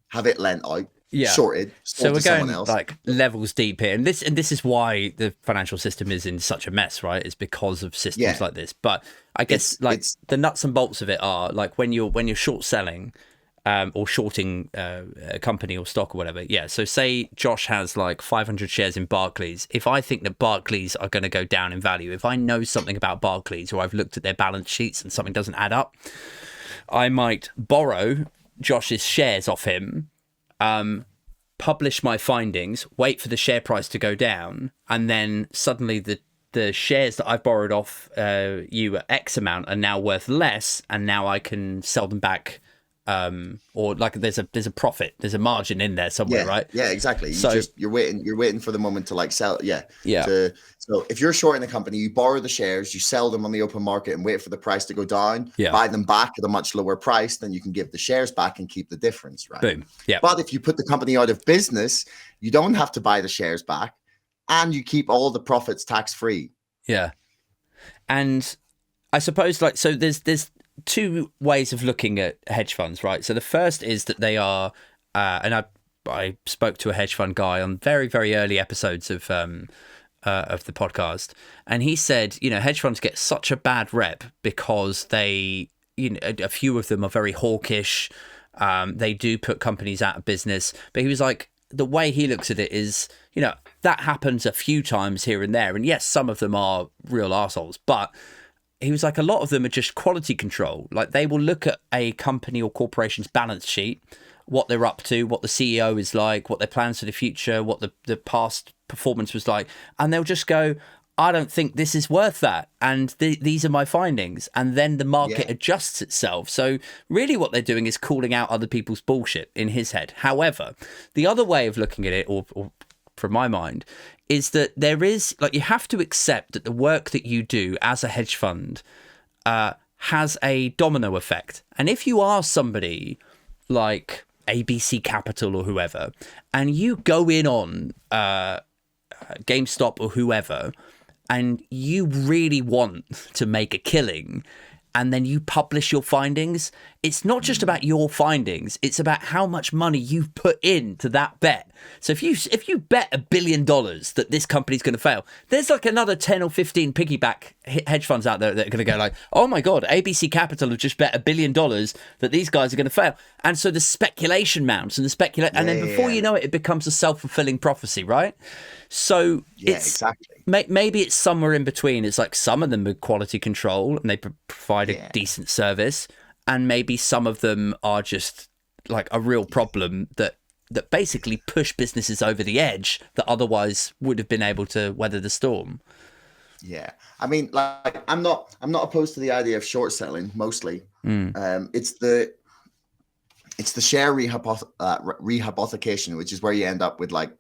have it lent out, shorted, so sold we're to someone going else. like levels deep here, and this is why the financial system is in such a mess, right? It's because of systems like this. But I guess it's the nuts and bolts of it are like when you're short selling or shorting a company or stock or whatever. Yeah. So say Josh has like 500 shares in Barclays. If I think that Barclays are going to go down in value, if I know something about Barclays or I've looked at their balance sheets and something doesn't add up, I might borrow Josh's shares off him, publish my findings, wait for the share price to go down, and then suddenly the shares that I've borrowed off you at X amount are now worth less, and now I can sell them back. Or like there's a profit, there's a margin in there somewhere, right? Yeah, exactly. You're waiting for the moment to like sell. So if you're shorting a company, you borrow the shares, you sell them on the open market and wait for the price to go down, buy them back at a much lower price, then you can give the shares back and keep the difference, right? Boom. Yeah. But if you put the company out of business, you don't have to buy the shares back and you keep all the profits tax free. Yeah. And I suppose like, so there's two ways of looking at hedge funds, right? So the first is that they are, and I spoke to a hedge fund guy on very, very early episodes of the podcast, and he said, hedge funds get such a bad rep because they, a few of them are very hawkish. They do put companies out of business, but he was like, the way he looks at it is, that happens a few times here and there, and yes, some of them are real assholes, but he was like, a lot of them are just quality control. Like they will look at a company or corporation's balance sheet, what they're up to, what the CEO is like, what their plans for the future, what the past performance was like. And they'll just go, I don't think this is worth that. And these are my findings. And then the market adjusts itself. So really what they're doing is calling out other people's bullshit in his head. However, the other way of looking at it, or from my mind, is that there is, like, you have to accept that the work that you do as a hedge fund has a domino effect. And if you are somebody like ABC Capital or whoever, and you go in on GameStop or whoever, and you really want to make a killing, and then you publish your findings, it's not just about your findings, it's about how much money you've put into that bet. So if you bet $1 billion that this company's going to fail, there's like another 10 or 15 piggyback hedge funds out there that are going to go like, oh my God, ABC Capital have just bet $1 billion that these guys are going to fail. And so the speculation mounts and and then before you know it, it becomes a self-fulfilling prophecy, right? So exactly. Maybe it's somewhere in between. It's like some of them are quality control and they provide a decent service, and maybe some of them are just like a real problem that basically push businesses over the edge that otherwise would have been able to weather the storm. Yeah, I mean, like I'm not opposed to the idea of short selling. Mostly, it's the share rehypothecation, which is where you end up with like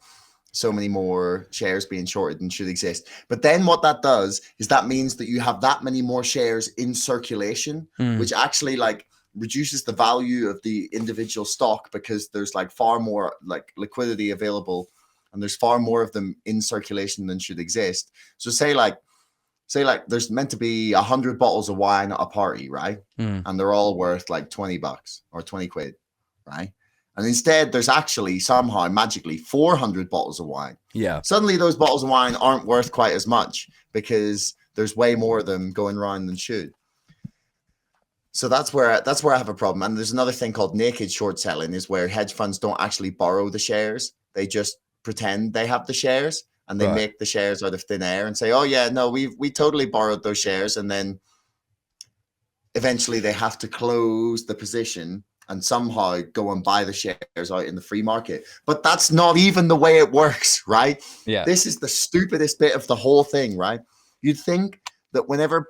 so many more shares being shorted than should exist. But then what that does is that means that you have that many more shares in circulation, which actually like reduces the value of the individual stock because there's like far more like liquidity available and there's far more of them in circulation than should exist. So say like there's meant to be 100 bottles of wine at a party, right? And they're all worth like $20 or 20 quid, right? And instead, there's actually somehow magically 400 bottles of wine. Yeah. Suddenly, those bottles of wine aren't worth quite as much because there's way more of them going around than should. So that's where I have a problem. And there's another thing called naked short selling, is where hedge funds don't actually borrow the shares. They just pretend they have the shares and they make the shares out of thin air and say, oh yeah, no, we totally borrowed those shares. And then eventually they have to close the position and somehow go and buy the shares out in the free market. But that's not even the way it works, right? Yeah. This is the stupidest bit of the whole thing, right? You'd think that whenever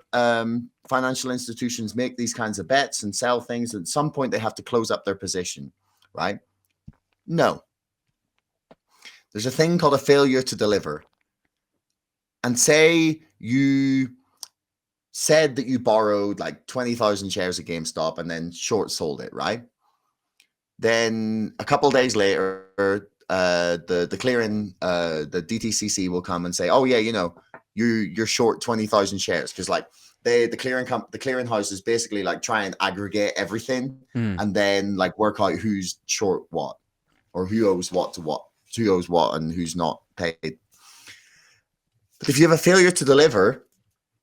financial institutions make these kinds of bets and sell things, at some point they have to close up their position, right? No. There's a thing called a failure to deliver. And say you said that you borrowed like 20,000 shares of GameStop and then short sold it, right? Then a couple of days later, the clearing, the DTCC will come and say, oh yeah, you're short 20,000 shares because like the clearing houses basically like try and aggregate everything and then like work out who's short what, or who owes what, and who's not paid. But if you have a failure to deliver,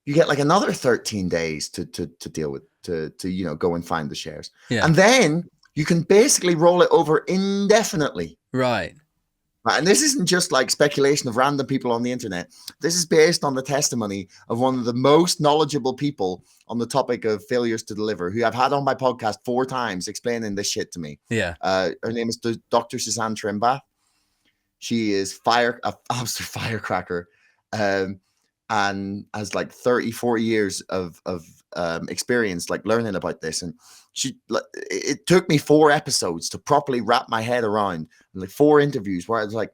you get like another 13 days to deal with, to go and find the shares. Yeah. And then you can basically roll it over indefinitely. Right. And this isn't just like speculation of random people on the internet. This is based on the testimony of one of the most knowledgeable people on the topic of failures to deliver, who I've had on my podcast 4 times explaining this shit to me. Yeah. Her name is Dr. Suzanne Trimbath. She is an absolute firecracker, and has like 30-40 years of experience like learning about this. And it took me 4 episodes to properly wrap my head around, like 4 interviews where I was like,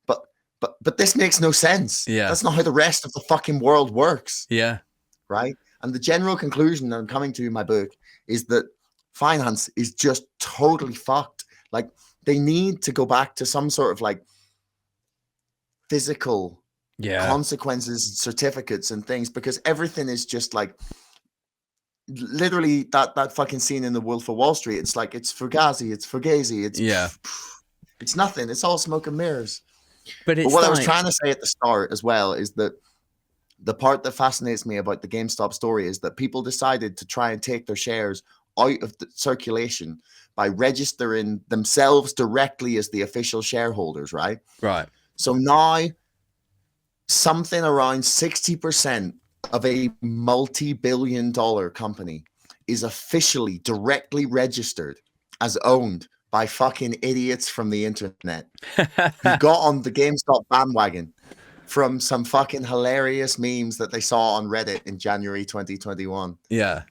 but this makes no sense. Yeah, that's not how the rest of the fucking world works. Yeah. Right. And the general conclusion that I'm coming to in my book is that finance is just totally fucked. Like, they need to go back to some sort of like physical consequences, certificates and things, because everything is just like literally that fucking scene in The Wolf of Wall Street. It's like, it's fugazi, it's nothing. It's all smoke and mirrors. But what I was trying to say at the start as well is that the part that fascinates me about the GameStop story is that people decided to try and take their shares out of the circulation by registering themselves directly as the official shareholders, right? Right. So now something around 60% of a multi-billion-dollar company is officially directly registered as owned by fucking idiots from the internet who got on the GameStop bandwagon from some fucking hilarious memes that they saw on Reddit in January 2021. Yeah.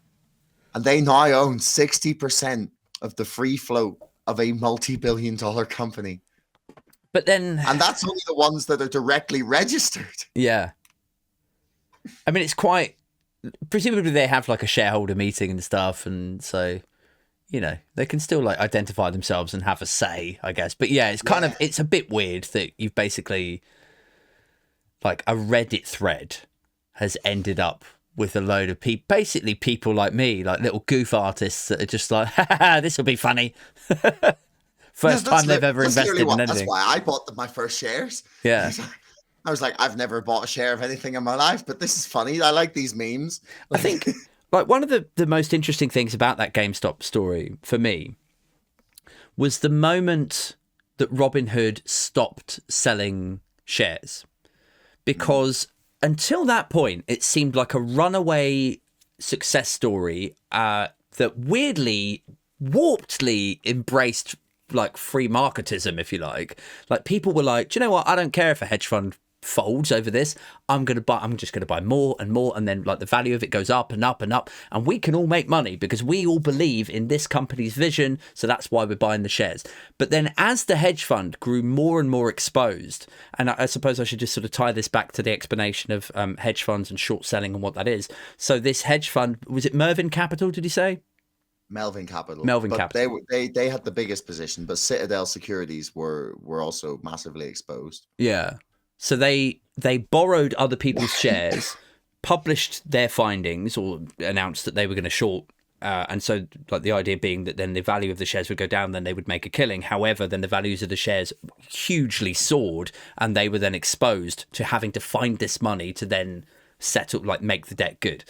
And they now own 60% of the free float of a multi-billion-dollar company. But then... And that's only the ones that are directly registered. Yeah. I mean, it's quite... Presumably they have like a shareholder meeting and stuff, and so, they can still like identify themselves and have a say, I guess. But yeah, it's kind of... It's a bit weird that you've basically... Like, a Reddit thread has ended up with a load of people, basically people like me, like little goof artists that are just like, this will be funny. First time they've ever invested in anything. That's why I bought my first shares. Yeah. I was like, I've never bought a share of anything in my life, but this is funny. I like these memes. I think like one of the most interesting things about that GameStop story for me was the moment that Robinhood stopped selling shares. Because until that point, it seemed like a runaway success story that weirdly, warpedly embraced like free marketism, if you like. Like, people were like, do you know what? I don't care if a hedge fund folds over this. I'm just going to buy more and more, and then like the value of it goes up and up and up, and we can all make money because we all believe in this company's vision, so that's why we're buying the shares. But then as the hedge fund grew more and more exposed, and I suppose I should just sort of tie this back to the explanation of hedge funds and short selling and what that is. So this hedge fund, was it Mervyn Capital, did you say? Melvin Capital. Capital. They had the biggest position, but Citadel Securities were also massively exposed. Yeah. So they borrowed other people's shares, published their findings, or announced that they were going to short. And so like the idea being that then the value of the shares would go down, then they would make a killing. However, then the values of the shares hugely soared, and they were then exposed to having to find this money to then settle, like make the debt good.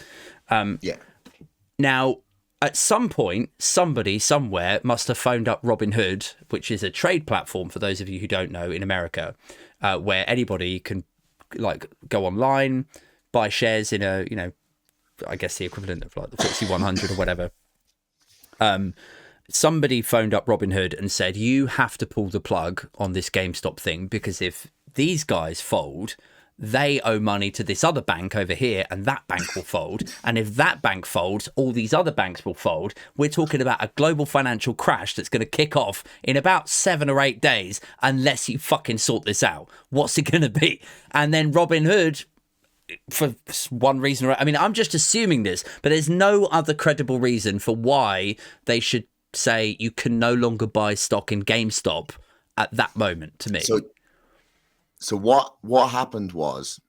Now, at some point, somebody somewhere must have phoned up Robinhood, which is a trade platform, for those of you who don't know, in America, where anybody can like go online, buy shares in a, I guess the equivalent of like the FTSE 100 or whatever. Somebody phoned up Robinhood and said, you have to pull the plug on this GameStop thing, because if these guys fold, they owe money to this other bank over here, and that bank will fold. And if that bank folds, all these other banks will fold. We're talking about a global financial crash that's going to kick off in about 7 or 8 days unless you fucking sort this out. What's it going to be? And then Robinhood, for one reason, I mean, I'm just assuming this, but there's no other credible reason for why they should say you can no longer buy stock in GameStop at that moment, to me. So what happened was,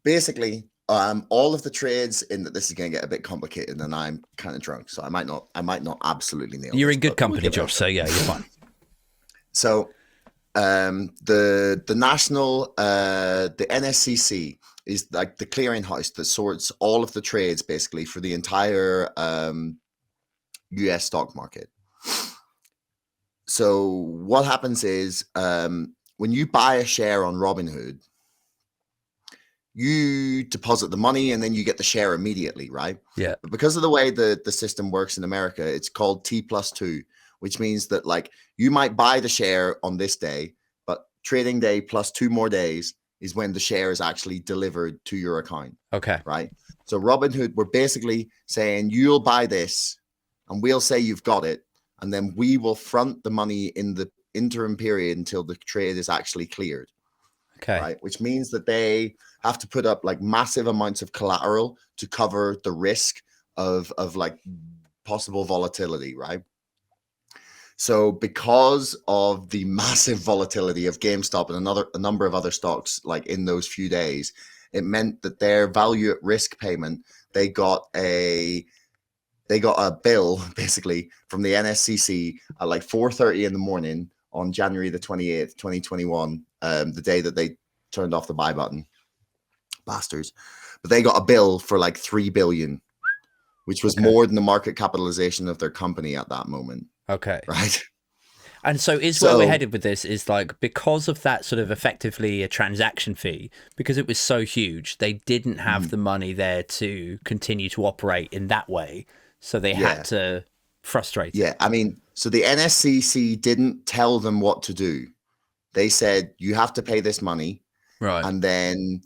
basically, All of the trades in that, this is going to get a bit complicated, and I'm kind of drunk, so I might not absolutely nail. You're this, in good company, Josh. So yeah, you're fine. So, the national, the NSCC is like the clearinghouse that sorts all of the trades basically for the entire U.S. stock market. So what happens is when you buy a share on Robinhood, you deposit the money and then you get the share immediately, right? Yeah. But because of the way the system works in America, it's called T+2, which means that like you might buy the share on this day, but trading day plus 2 more days is when the share is actually delivered to your account. Okay. Right. So Robinhood, we're basically saying you'll buy this and we'll say you've got it. And then we will front the money in the interim period until the trade is actually cleared. Okay. Right. Which means that they have to put up like massive amounts of collateral to cover the risk of like possible volatility. Right. So because of the massive volatility of GameStop and a number of other stocks, like in those few days, it meant that their value at risk payment, they got a bill basically from the NSCC at like 4:30 in the morning on January the 28th, 2021, the day that they turned off the buy button. Bastards. But they got a bill for like 3 billion, which was more than the market capitalization of their company at that moment. Okay. Right. And so where we're headed with this is like, because of that sort of effectively a transaction fee, because it was so huge, they didn't have the money there to continue to operate in that way. So they had to frustrate it. Yeah. I mean, so the NSCC didn't tell them what to do. They said, you have to pay this money. Right. And then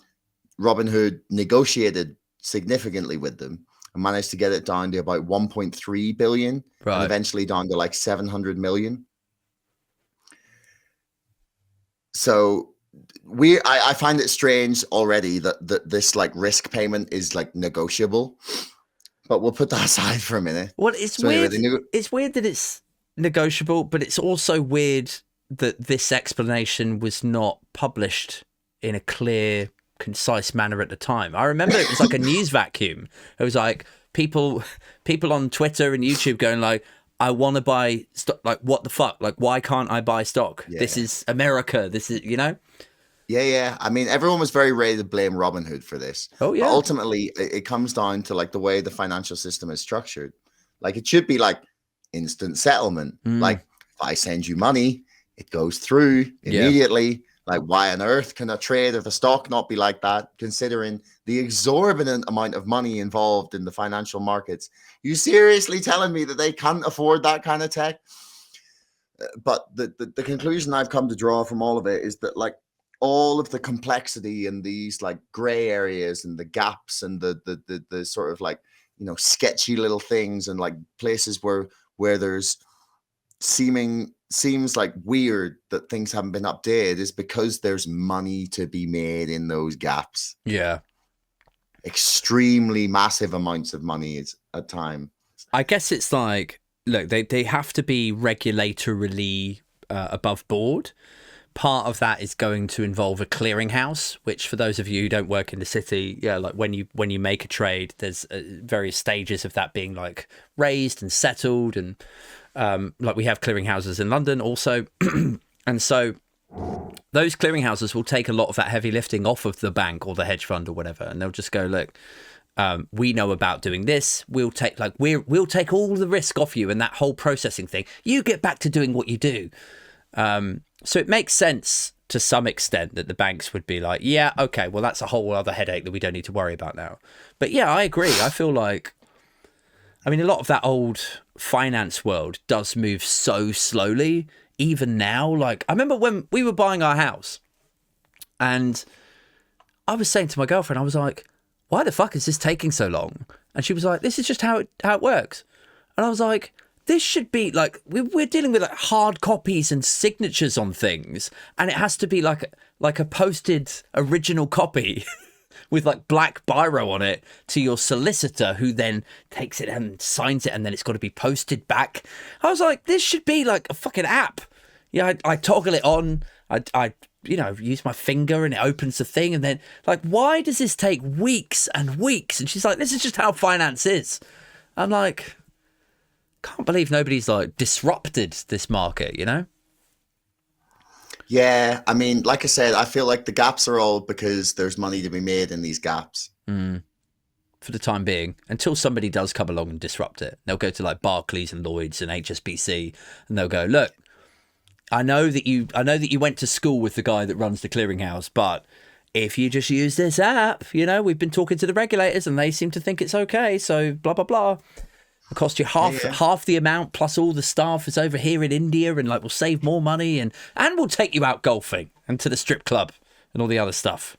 Robinhood negotiated significantly with them and managed to get it down to about 1.3 billion and eventually down to like 700 million. So I find it strange already that this like risk payment is like negotiable, but we'll put that aside for a minute. Well, it's weird. It's weird that it's negotiable, but it's also weird that this explanation was not published in a clear, concise manner at the time. I remember it was like a news vacuum. It was like people on Twitter and YouTube going like, I want to buy stock. Like, what the fuck? Like, why can't I buy stock? Yeah. This is America. This is, you know? Yeah. I mean, everyone was very ready to blame Robinhood for this. Oh, yeah. But ultimately, it comes down to like the way the financial system is structured. Like, it should be like instant settlement. Like, if I send you money, it goes through immediately. Yeah. Like, why on earth can a trade of a stock not be like that, considering the exorbitant amount of money involved in the financial markets? You seriously telling me that they can't afford that kind of tech? But the conclusion I've come to draw from all of it is that, like, all of the complexity and these, like, gray areas and the gaps and the sort of, like, you know, sketchy little things and, like, places where there's seems like weird that things haven't been updated is because there's money to be made in those gaps. Yeah. Extremely massive amounts of money at time. I guess it's like, look, they have to be regulatorily above board. Part of that is going to involve a clearinghouse, which for those of you who don't work in the city, like when you make a trade, there's various stages of that being like raised and settled, and like we have clearinghouses in London also. And so those clearinghouses will take a lot of that heavy lifting off of the bank or the hedge fund or whatever, and they'll just go, look, we know about doing this. We'll take all the risk off you and that whole processing thing. You get back to doing what you do. So it makes sense to some extent that the banks would be like, yeah, okay, well, that's a whole other headache that we don't need to worry about now. But yeah, I agree. I feel like, I mean, a lot of that old finance world does move so slowly, even now. Like, I remember when we were buying our house and I was saying to my girlfriend, I was like, why the fuck is this taking so long? And she was like, this is just how it works. And I was like, this should be like, we're dealing with like hard copies and signatures on things, and it has to be like a posted original copy with like black biro on it to your solicitor, who then takes it and signs it, and then it's got to be posted back. I was like, this should be like a fucking app. Yeah, I toggle it on. I use my finger and it opens the thing. And then, like, why does this take weeks and weeks? And she's like, this is just how finance is. I'm like, can't believe nobody's, like, disrupted this market, you know? Yeah, I mean, like I said, I feel like the gaps are all because there's money to be made in these gaps. For the time being, until somebody does come along and disrupt it. They'll go to like Barclays and Lloyds and HSBC, and they'll go, look, I know that you went to school with the guy that runs the clearinghouse, but if you just use this app, we've been talking to the regulators and they seem to think it's okay, so blah blah blah. It'll cost you half the amount, plus all the staff is over here in India, and like we'll save more money, and we'll take you out golfing and to the strip club and all the other stuff.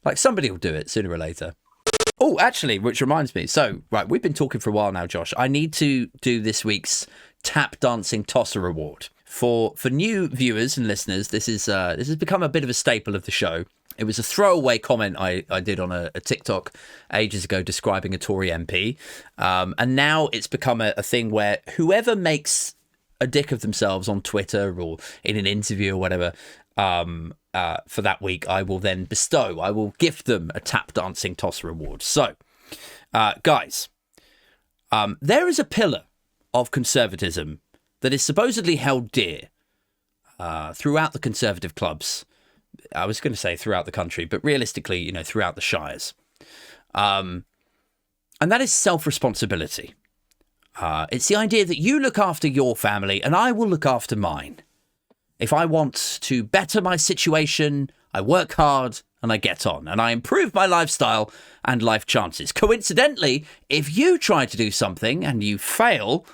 Like, somebody will do it sooner or later. Oh, actually, which reminds me. So, right, we've been talking for a while now, Josh. I need to do this week's Tap Dancing Tosser Award. For new viewers and listeners, this has become a bit of a staple of the show. It was a throwaway comment I did on a TikTok ages ago describing a Tory MP. And now it's become a thing where whoever makes a dick of themselves on Twitter or in an interview or whatever, for that week, I will gift them a Tap Dancing Tosser Award. So, guys, there is a pillar of conservatism that is supposedly held dear throughout the conservative clubs. I was going to say throughout the country, but realistically, throughout the shires. And that is self-responsibility. It's the idea that you look after your family and I will look after mine. If I want to better my situation, I work hard and I get on and I improve my lifestyle and life chances. Coincidentally, if you try to do something and you fail,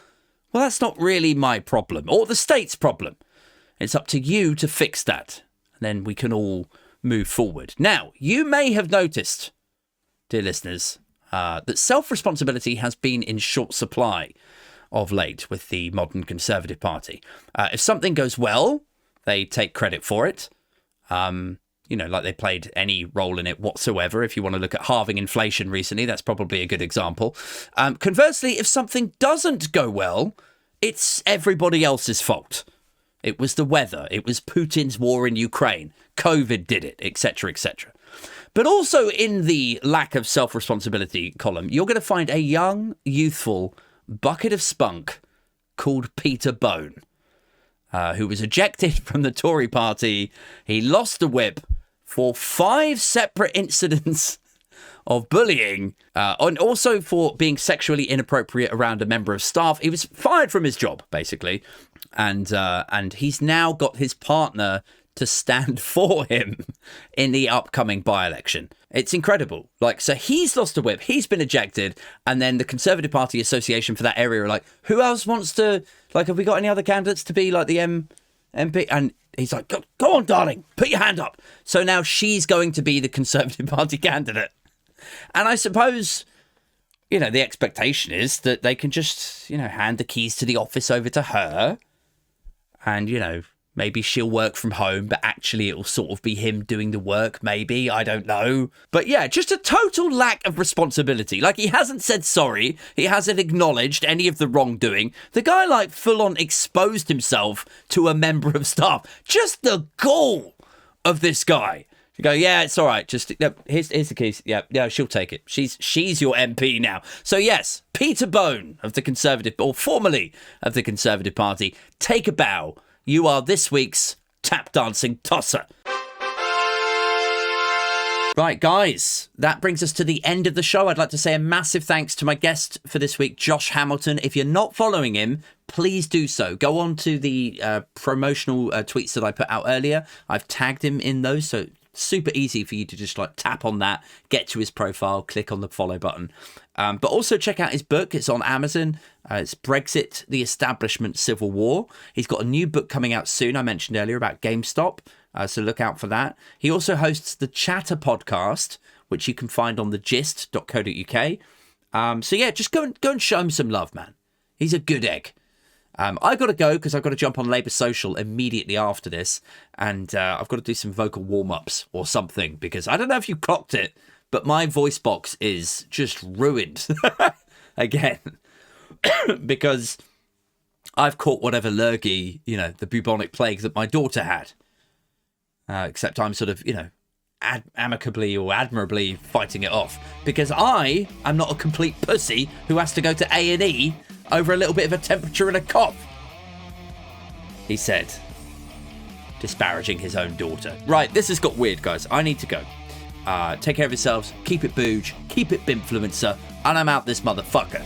well, that's not really my problem or the state's problem. It's up to you to fix that. And then we can all move forward. Now, you may have noticed, dear listeners, that self-responsibility has been in short supply of late with the modern Conservative Party. If something goes well, they take credit for it. Like they played any role in it whatsoever. If you want to look at halving inflation recently, that's probably a good example. Conversely, if something doesn't go well, it's everybody else's fault. It was the weather. It was Putin's war in Ukraine. COVID did it, etc., etc. But also in the lack of self-responsibility column, you're going to find a young, youthful bucket of spunk called Peter Bone, who was ejected from the Tory party. He lost the whip for 5 separate incidents of bullying, and also for being sexually inappropriate around a member of staff. He was fired from his job, basically, and he's now got his partner to stand for him in the upcoming by-election. It's incredible. So he's lost a whip, he's been ejected, and then the Conservative Party Association for that area are like, who else wants to, have we got any other candidates to be the MP? And he's like, go on, darling, put your hand up. So now she's going to be the Conservative Party candidate. And I suppose, the expectation is that they can just, hand the keys to the office over to her and, maybe she'll work from home, but actually it'll sort of be him doing the work, maybe. I don't know. But yeah, just a total lack of responsibility. He hasn't said sorry. He hasn't acknowledged any of the wrongdoing. The guy, full on exposed himself to a member of staff. Just the gall of this guy. You go, yeah, it's all right. Just here's the keys. Yeah, she'll take it. She's your MP now. So yes, Peter Bone of the Conservative, or formerly of the Conservative Party, take a bow. You are this week's Tap Dancing Tosser. Right, guys, that brings us to the end of the show. I'd like to say a massive thanks to my guest for this week, Josh Hamilton. If you're not following him, please do so. Go on to the promotional tweets that I put out earlier. I've tagged him in those, so super easy for you to just tap on that, get to his profile, click on the follow button. But also check out his book. It's on Amazon. It's Brexit, the Establishment Civil War. He's got a new book coming out soon, I mentioned earlier, about GameStop. So look out for that. He also hosts the Chatter podcast, which you can find on thegist.co.uk. So yeah, just go and show him some love, man. He's a good egg. I got to go because I've got to jump on Labour Social immediately after this. And I've got to do some vocal warm-ups or something, because I don't know if you clocked it, but my voice box is just ruined again because I've caught whatever lurgy, the bubonic plague that my daughter had. Except I'm sort of, amicably or admirably fighting it off, because I am not a complete pussy who has to go to A&E over a little bit of a temperature and a cough, he said, disparaging his own daughter. Right, this has got weird, guys. I need to go. Take care of yourselves. Keep it booge. Keep it bimfluencer. And I'm out this motherfucker.